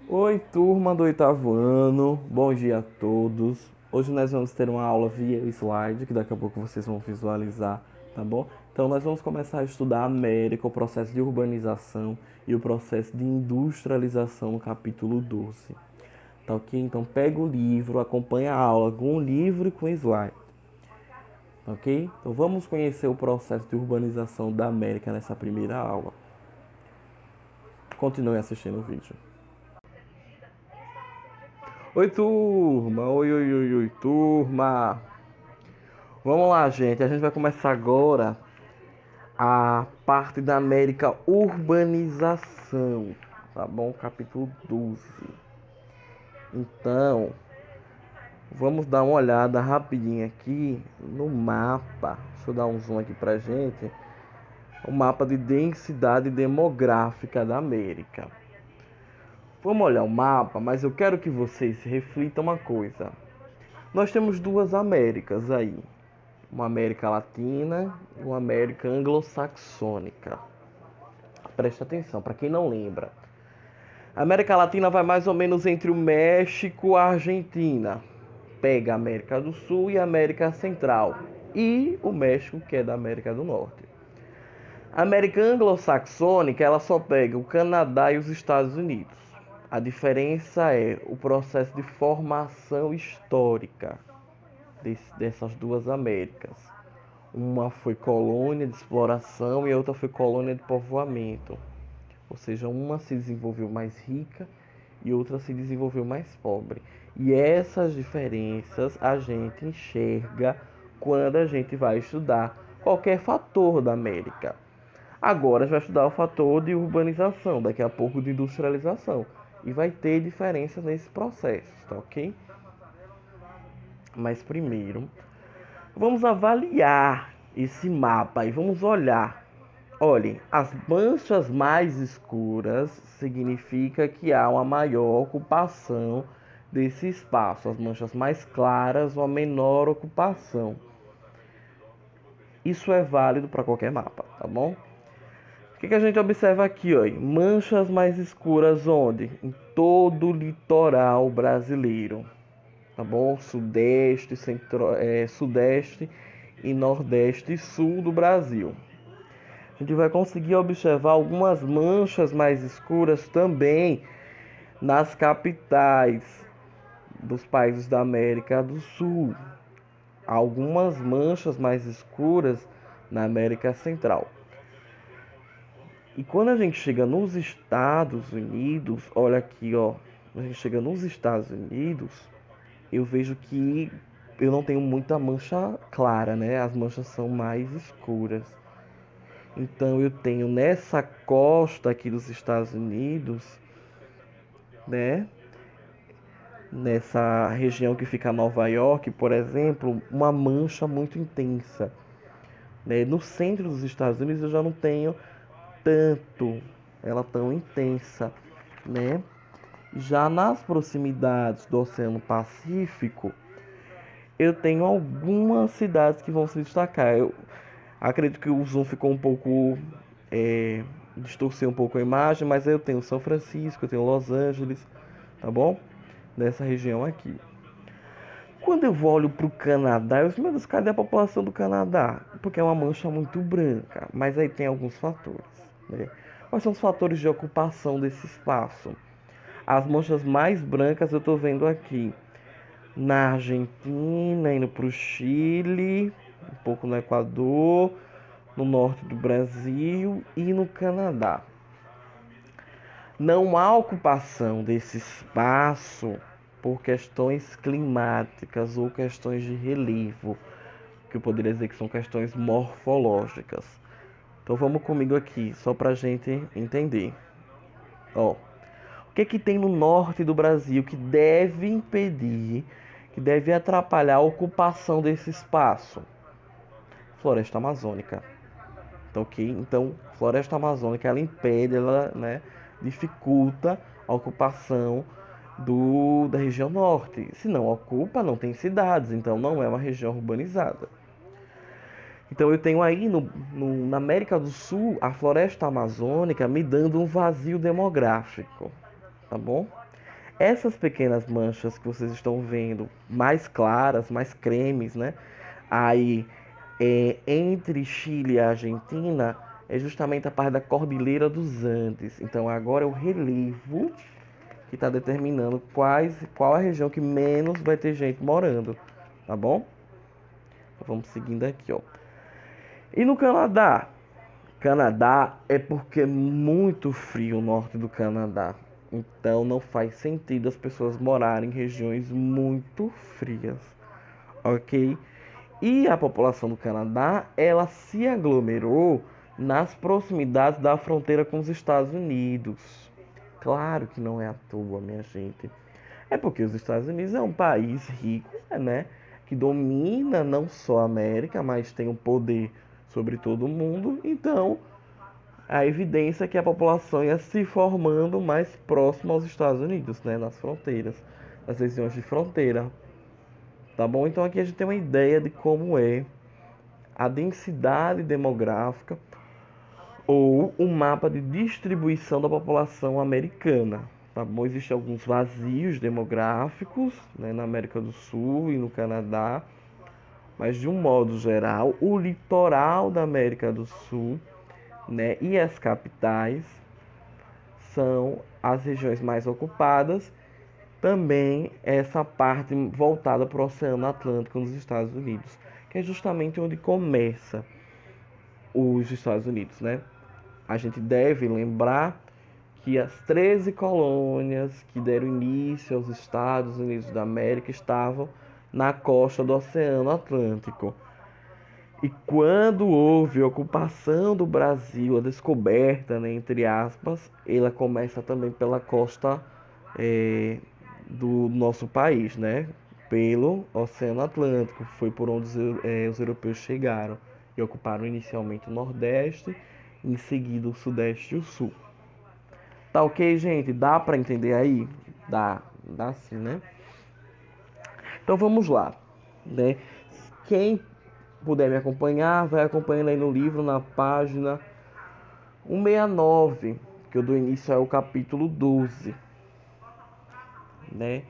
Oi, turma do oitavo ano, bom dia a todos. Hoje nós vamos ter uma aula via slide, que daqui a pouco vocês vão visualizar, tá bom? Então nós vamos começar a estudar a América, o processo de urbanização e o processo de industrialização no capítulo 12. Tá ok? Então pega o livro, acompanha a aula com o livro e com o slide. Tá ok? Então vamos conhecer o processo de urbanização da América nessa primeira aula. Continue assistindo o vídeo. Oi, turma! Oi, turma! Vamos lá, gente. A gente vai começar agora a parte da América Urbanização, tá bom? Capítulo 12. Então, vamos dar uma olhada rapidinho aqui no mapa. Deixa eu dar um zoom aqui pra gente. O mapa de densidade demográfica da América. Vamos olhar o mapa, mas eu quero que vocês reflitam uma coisa. Nós temos duas Américas aí. Uma América Latina e uma América Anglo-Saxônica. Preste atenção, para quem não lembra. A América Latina vai mais ou menos entre o México e a Argentina. Pega a América do Sul e a América Central. E o México, que é da América do Norte. A América Anglo-Saxônica, ela só pega o Canadá e os Estados Unidos. A diferença é o processo de formação histórica dessas duas Américas. Uma foi colônia de exploração e a outra foi colônia de povoamento. Ou seja, uma se desenvolveu mais rica e outra se desenvolveu mais pobre. E essas diferenças a gente enxerga quando a gente vai estudar qualquer fator da América. Agora a gente vai estudar o fator de urbanização, daqui a pouco de industrialização. E vai ter diferença nesse processo, tá ok? Mas primeiro, vamos avaliar esse mapa e vamos olhar. Olhem, as manchas mais escuras significa que há uma maior ocupação desse espaço. As manchas mais claras, uma menor ocupação. Isso é válido para qualquer mapa, tá bom? O que a gente observa aqui, ó? Manchas mais escuras onde? Em todo o litoral brasileiro, tá bom? Sudeste, sudeste e nordeste e sul do Brasil. A gente vai conseguir observar algumas manchas mais escuras também nas capitais dos países da América do Sul. Algumas manchas mais escuras na América Central. E quando a gente chega nos Estados Unidos, olha aqui, ó, quando a gente chega nos Estados Unidos, eu vejo que eu não tenho muita mancha clara, né? As manchas são mais escuras. Então eu tenho nessa costa aqui dos Estados Unidos, né? Nessa região que fica Nova York, por exemplo, uma mancha muito intensa. Né? No centro dos Estados Unidos eu já não tenho tanto ela tão intensa, né? Já nas proximidades do Oceano Pacífico, eu tenho algumas cidades que vão se destacar. Eu acredito que o zoom ficou um pouco distorceu um pouco a imagem, mas eu tenho São Francisco, eu tenho Los Angeles, tá bom? Nessa região aqui. Quando eu olho para o Canadá, eu digo, meu Deus, cadê a população do Canadá? Porque é uma mancha muito branca, mas aí tem alguns fatores, né? Quais são os fatores de ocupação desse espaço? As manchas mais brancas eu estou vendo aqui na Argentina, indo para o Chile, um pouco no Equador, no norte do Brasil e no Canadá. Não há ocupação desse espaço por questões climáticas ou questões de relevo, que eu poderia dizer que são questões morfológicas. Então vamos comigo aqui, só para a gente entender. Ó, o que tem no norte do Brasil que deve impedir, que deve atrapalhar a ocupação desse espaço? Floresta amazônica. Então, ok? Então, floresta amazônica, ela impede, ela, né, dificulta a ocupação da região norte. Se não ocupa, não tem cidades, então não é uma região urbanizada. Então eu tenho aí na América do Sul a floresta amazônica me dando um vazio demográfico, tá bom? essas pequenas manchas que vocês estão vendo, mais claras, mais cremes, né? Aí, entre Chile e Argentina, é justamente a parte da Cordilheira dos Andes. Então, agora é o relevo que está determinando qual a região que menos vai ter gente morando, tá bom? Então, vamos seguindo aqui, ó. E no Canadá? Canadá é porque é muito frio o norte do Canadá. Então não faz sentido as pessoas morarem em regiões muito frias, ok? E a população do Canadá, ela se aglomerou nas proximidades da fronteira com os Estados Unidos. Claro que não é à toa, minha gente. É porque os Estados Unidos é um país rico, né? Que domina não só a América, mas tem o poder sobre todo o mundo. Então, a evidência é que a população ia se formando mais próximo aos Estados Unidos, né? Nas fronteiras, nas regiões de fronteira. Tá bom? Então aqui a gente tem uma ideia de como é a densidade demográfica ou um mapa de distribuição da população americana. Tá bom? Existem alguns vazios demográficos, né, na América do Sul e no Canadá, mas de um modo geral, o litoral da América do Sul, né, e as capitais são as regiões mais ocupadas. Também essa parte voltada para o Oceano Atlântico nos Estados Unidos, que é justamente onde começa os Estados Unidos, né? A gente deve lembrar que as 13 colônias que deram início aos Estados Unidos da América estavam na costa do Oceano Atlântico. E quando houve a ocupação do Brasil, a descoberta, né, entre aspas, ela começa também pela costa do nosso país, né? Pelo Oceano Atlântico. Foi por onde os europeus chegaram e ocuparam inicialmente o Nordeste, em seguida o Sudeste e o Sul. Tá ok, gente? Dá para entender aí? Dá sim, né? Então vamos lá, né? Quem puder me acompanhar, vai acompanhando aí no livro, na página 169, que eu dou início ao capítulo 12, né?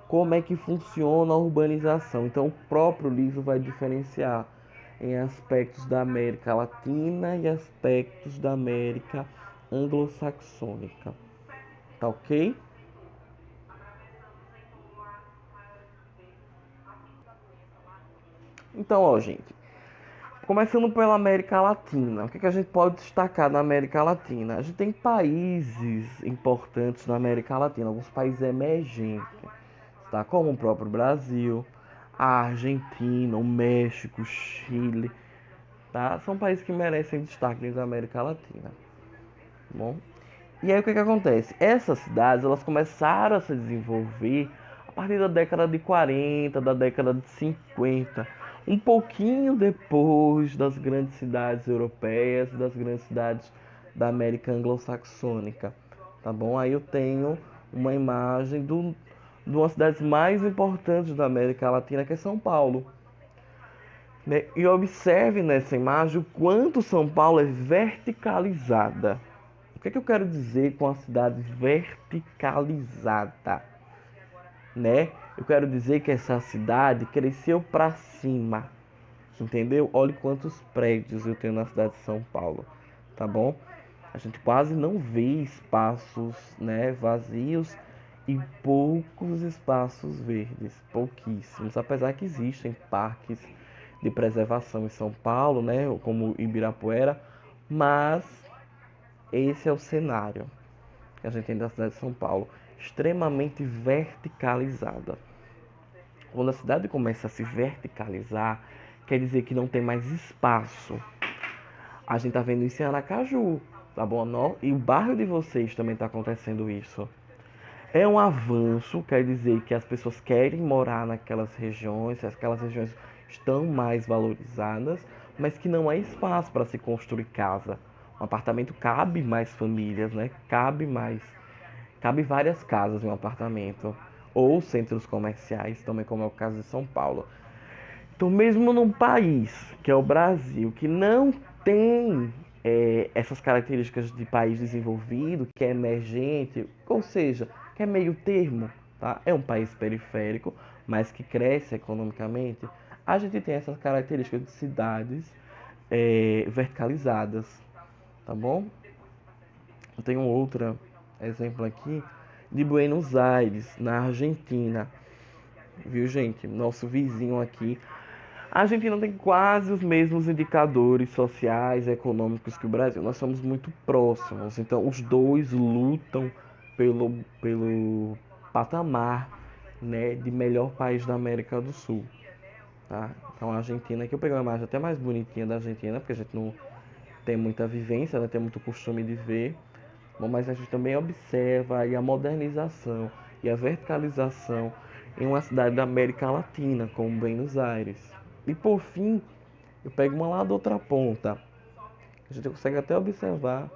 Como é que funciona a urbanização. Então, o próprio livro vai diferenciar em aspectos da América Latina e aspectos da América anglo-saxônica. Tá ok? Então, ó, gente, começando pela América Latina, o que a gente pode destacar na América Latina? A gente tem países importantes na América Latina, alguns países emergentes, tá? Como o próprio Brasil, a Argentina, o México, o Chile, tá? São países que merecem destaque dentro da América Latina, tá bom? E aí o que acontece? Essas cidades, elas começaram a se desenvolver a partir da década de 40, da década de 50, um pouquinho depois das grandes cidades europeias, das grandes cidades da América anglo-saxônica, tá bom? Aí eu tenho uma imagem de uma das cidades mais importantes da América Latina, que é São Paulo, né? E observe nessa imagem o quanto São Paulo é verticalizada. O que eu quero dizer com a cidade verticalizada, né? Eu quero dizer que essa cidade cresceu para cima, entendeu? Olha quantos prédios eu tenho na cidade de São Paulo, tá bom? A gente quase não vê espaços, né, vazios e poucos espaços verdes, pouquíssimos, apesar que existem parques de preservação em São Paulo, né, como Ibirapuera, mas esse é o cenário que a gente tem da cidade de São Paulo, extremamente verticalizada. Quando a cidade começa a se verticalizar, quer dizer que não tem mais espaço. A gente tá vendo isso em Aracaju, tá bom? E o bairro de vocês também tá acontecendo isso. É um avanço, quer dizer que as pessoas querem morar naquelas regiões, aquelas regiões estão mais valorizadas, mas que não há espaço para se construir casa. Um apartamento cabe mais famílias, né? Cabe várias casas em um apartamento. Ou centros comerciais, também como é o caso de São Paulo. Então, mesmo num país, que é o Brasil, que não tem essas características de país desenvolvido, que é emergente, ou seja, que é meio termo, tá? É um país periférico, mas que cresce economicamente. A gente tem essas características de cidades verticalizadas, tá bom? Eu tenho outro exemplo aqui de Buenos Aires, na Argentina. Viu, gente? Nosso vizinho aqui. A Argentina tem quase os mesmos indicadores sociais e econômicos que o Brasil. Nós somos muito próximos, então os dois lutam pelo patamar, né, de melhor país da América do Sul. Tá? Então a Argentina, aqui eu peguei uma imagem até mais bonitinha da Argentina, porque a gente não tem muita vivência, não tem muito costume de ver. Bom, mas a gente também observa aí a modernização e a verticalização em uma cidade da América Latina, como Buenos Aires. E por fim, eu pego uma lá da outra ponta. A gente consegue até observar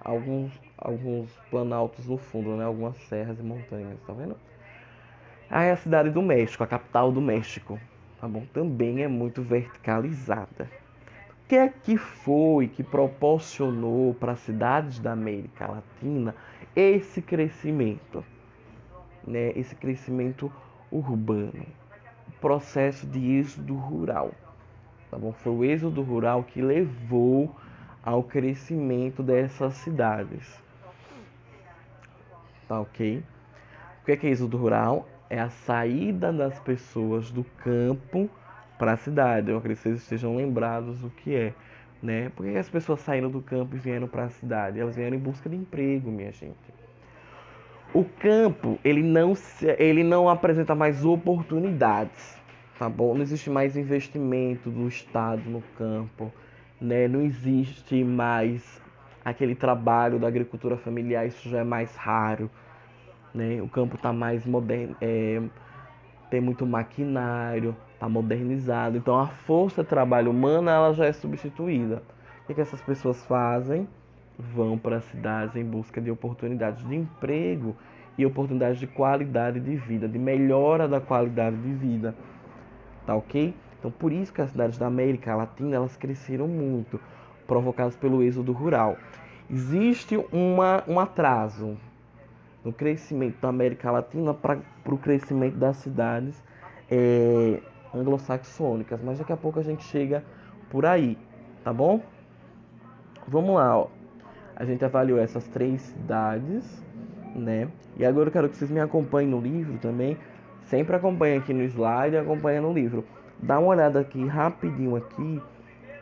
alguns planaltos no fundo, né? Algumas serras e montanhas, tá vendo? Aí a cidade do México, a capital do México, tá bom? Também é muito verticalizada. O que é que foi que proporcionou para as cidades da América Latina esse crescimento, né? Esse crescimento urbano, o processo de êxodo rural, tá bom? Foi o êxodo rural que levou ao crescimento dessas cidades, tá ok? O que é êxodo rural? É a saída das pessoas do campo para a cidade. Eu acredito que vocês estejam lembrados do que é, né? Por que as pessoas saíram do campo e vieram para a cidade? Elas vieram em busca de emprego, minha gente. O campo, ele não apresenta mais oportunidades, tá bom? Não existe mais investimento do Estado no campo, né? Não existe mais aquele trabalho da agricultura familiar, isso já é mais raro, né? O campo está mais moderno, tem muito maquinário, está modernizado. Então a força de trabalho humana ela já é substituída. O que essas pessoas fazem? Vão para as cidades em busca de oportunidades de emprego e oportunidades de qualidade de vida, de melhora da qualidade de vida, tá ok? Então por isso que as cidades da América Latina elas cresceram muito, provocadas pelo êxodo rural. Existe um atraso no crescimento da América Latina para o crescimento das cidades anglo-saxônicas, mas daqui a pouco a gente chega por aí, tá bom? Vamos lá, ó. A gente avaliou essas três cidades, né? E agora eu quero que vocês me acompanhem no livro também. Sempre acompanhem aqui no slide e acompanhem no livro. Dá uma olhada aqui rapidinho aqui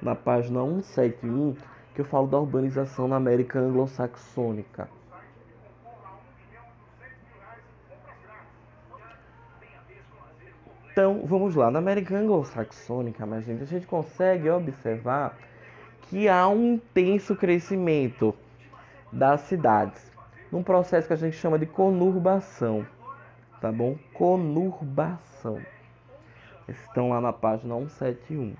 na página 171, que eu falo da urbanização na América anglo-saxônica. Então, vamos lá. Na América anglo-saxônica, mas gente, a gente consegue observar que há um intenso crescimento das cidades, num processo que a gente chama de conurbação, tá bom? Conurbação. Esses estão lá na página 171.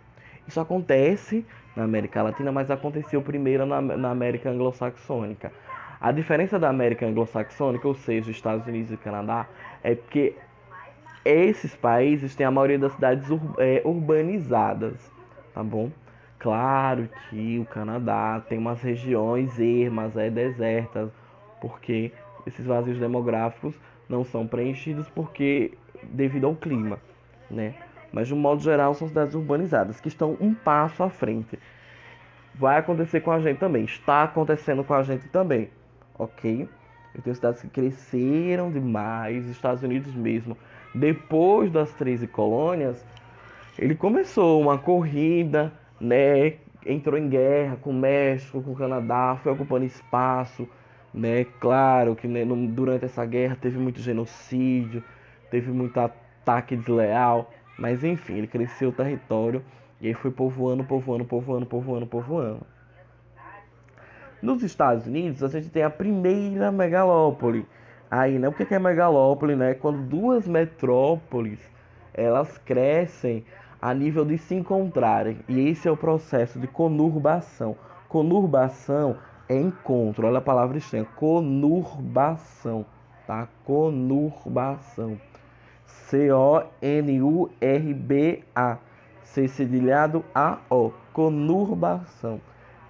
Isso acontece na América Latina, mas aconteceu primeiro na América anglo-saxônica. A diferença da América anglo-saxônica, ou seja, Estados Unidos e Canadá, é porque esses países têm a maioria das cidades urbanizadas, tá bom? Claro que o Canadá tem umas regiões ermas, desertas, porque esses vazios demográficos não são preenchidos porque devido ao clima, né? Mas de um modo geral são cidades urbanizadas que estão um passo à frente. Vai acontecer com a gente também, está acontecendo com a gente também, ok? Eu tenho cidades que cresceram demais, Estados Unidos mesmo. Depois das 13 colônias, ele começou uma corrida, né? Entrou em guerra com o México, com o Canadá, foi ocupando espaço, né? Claro que né, durante essa guerra teve muito genocídio, teve muito ataque desleal, mas enfim, ele cresceu o território e aí foi povoando, povoando, povoando, povoando, povoando. Nos Estados Unidos, a gente tem a primeira megalópole. Aí, né? O que é megalópole, né? Quando duas metrópoles, elas crescem a nível de se encontrarem. E esse é o processo de conurbação. Conurbação é encontro. Olha a palavra estranha. Conurbação, tá? Conurbação. C-O-N-U-R-B-A. C cedilhado A-O. Conurbação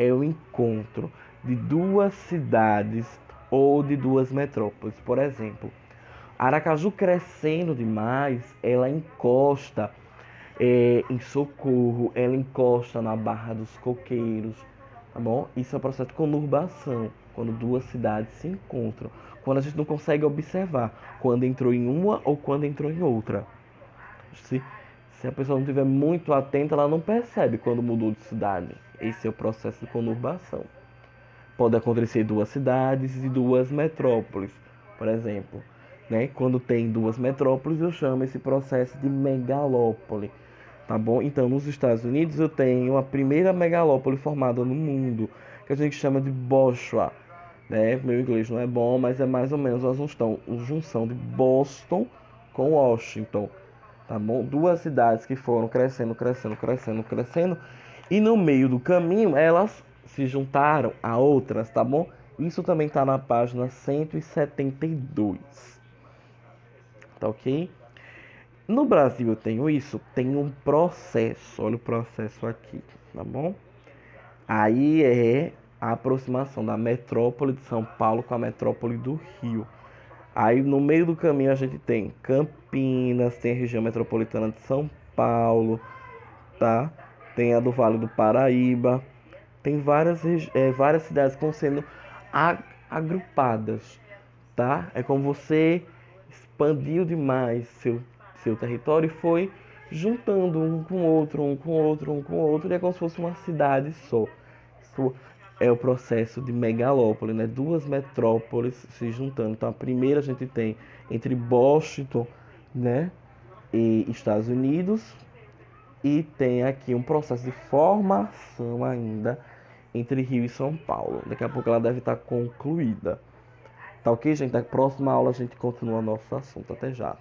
é o encontro de duas cidades ou de duas metrópoles. Por exemplo, Aracaju crescendo demais, ela encosta em Socorro, ela encosta na Barra dos Coqueiros, tá bom? Isso é o processo de conurbação, quando duas cidades se encontram, quando a gente não consegue observar quando entrou em uma ou quando entrou em outra. Se, se a pessoa não estiver muito atenta, ela não percebe quando mudou de cidade. Esse é o processo de conurbação. Pode acontecer duas cidades e duas metrópoles, por exemplo. Né? Quando tem duas metrópoles, eu chamo esse processo de megalópole. Tá bom? Então, nos Estados Unidos, eu tenho a primeira megalópole formada no mundo, que a gente chama de Boschua. Né? Meu inglês não é bom, mas é mais ou menos a junção de Boston com Washington. Tá bom? Duas cidades que foram crescendo, crescendo, crescendo, crescendo, e no meio do caminho elas se juntaram a outras, tá bom? Isso também tá na página 172, tá ok? No Brasil eu tenho isso, tem um processo, olha o processo aqui, tá bom? Aí é a aproximação da metrópole de São Paulo com a metrópole do Rio. Aí no meio do caminho a gente tem Campinas, tem a região metropolitana de São Paulo, tá? Tem a do Vale do Paraíba, tem várias cidades que estão sendo agrupadas, tá? É como você expandiu demais seu território e foi juntando um com outro, um com outro, um com outro, e é como se fosse uma cidade só. Isso é o processo de megalópole, né? Duas metrópoles se juntando. Então a primeira a gente tem entre Washington, né, e Estados Unidos, e tem aqui um processo de formação ainda entre Rio e São Paulo. Daqui a pouco ela deve estar concluída. Tá ok, gente? Na próxima aula a gente continua nosso assunto. Até já.